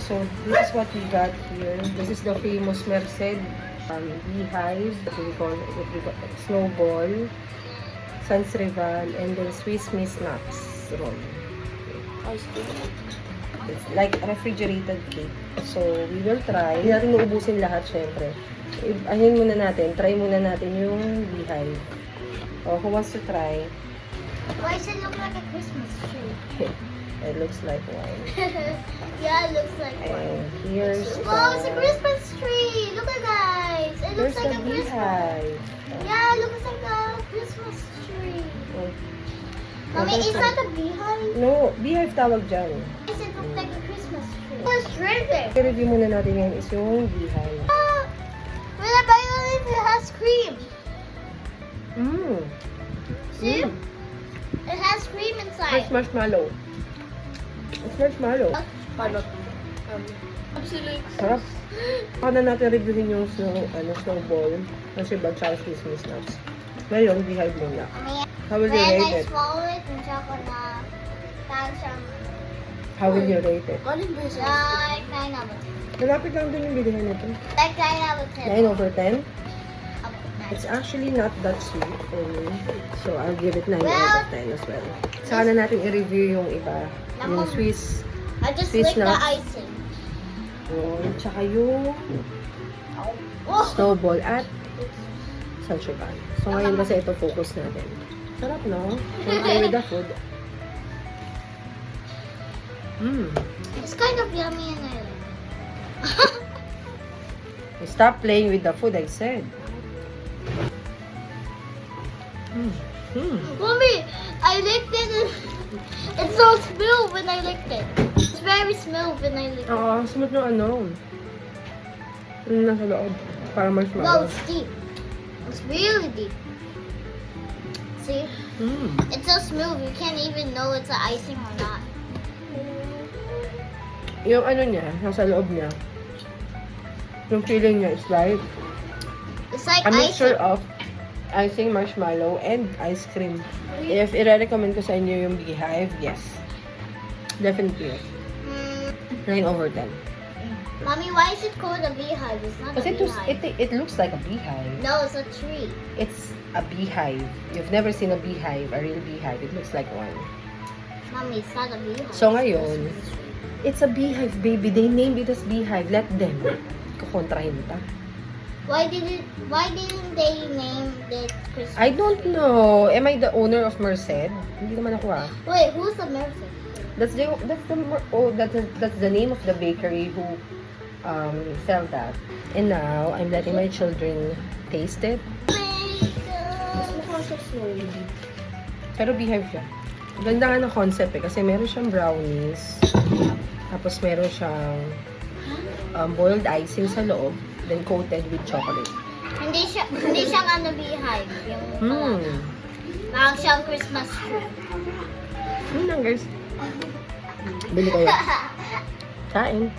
So this is what we got here. This is the famous Merced beehive. What we call snowball, Sans Rival, and then Swiss Miss Nuts roll. Ice cream. It's like refrigerated cake. So we will try. Hindi natin naubusin lahat, syempre. Ahin muna natin. Try muna natin yung beehive. Oh, who wants to try? Why does it look like a Christmas tree? It looks like one. Yeah, it looks like one. And here's Oh, it's a Christmas tree! Look at guys! It There's looks like the a Christmas. beehive. Yeah, it looks like a Christmas tree. Oh, Mommy, there's is that a beehive? No, beehive tawag dyan. Does it look like a Christmas tree? What's drinking? I-review muna natin ngayon is yung beehive. When I buy it, it has cream. Mmm. See? It has cream It's inside. marshmallow. It's marshmallow. Absolutely. Sarap. Baka na natin reviewin yung snowball. Kasi ba Charles Swiss Miss Nuts. Ngayon, beehive muna. How will you When rate I it? swallow it, and na parang siyang How will you rate it? like 9 out of 10. Malapit lang din yung bilihan nito. Like 9 out of 10. 9 over 10? Up to 9. It's actually not that sweet for me. So, I'll give it 9 Well, out of 10 as well. Saka na natin i-review yung iba. Yung Swiss, I just Swiss licked the nuts. icing. tsaka yung Oh. snowball at salchipan. So, ngayon kasi ito focus natin. Sarap, no? Compare with the food. Mmm. It's kind of yummy and I like it. Stop playing with the food, I said. Mmm. Mmm. Mommy, I licked it and it's so smooth when I licked it. It's very smooth when I licked it. Oo, smooth ng ano. Yung nasa loob. Para No, marshmallow. it's deep. It's really deep. See? Mmm. It's so smooth, you can't even know it's an icing or not. Yung ano niya, nasa loob niya. Yung feeling niya is like It's like a mixture icing. of icing, marshmallow, and ice cream. If i-recommend ko sa inyo yung beehive, yes. Definitely yes. Mm, 9 over 10. Mommy, why is it called a beehive? It's not Kasi a beehive. it looks like a beehive. No, it's a tree. It's a beehive. You've never seen a beehive, a real beehive. It looks like one. Mommy, it's not a beehive. So, It's ngayon, a Christmas tree. It's a beehive, baby. They named it as beehive. Let them. Kukontrahin pa. Why didn't they name it Christmas? I don't know. Am I the owner of Merced? Hindi naman ako ah. Wait, who's the Mercy? That's the name of the bakery who sell that. And now I'm letting my children taste it. Pero beehive siya. Ganda nga ng concept eh, kasi meron siyang brownies. Tapos meron siyang boiled icing sa loob, then coated with chocolate. Hindi siyang ano beehive. Yung parang siyang Christmas tree. Guys. Bili kayo. Kain.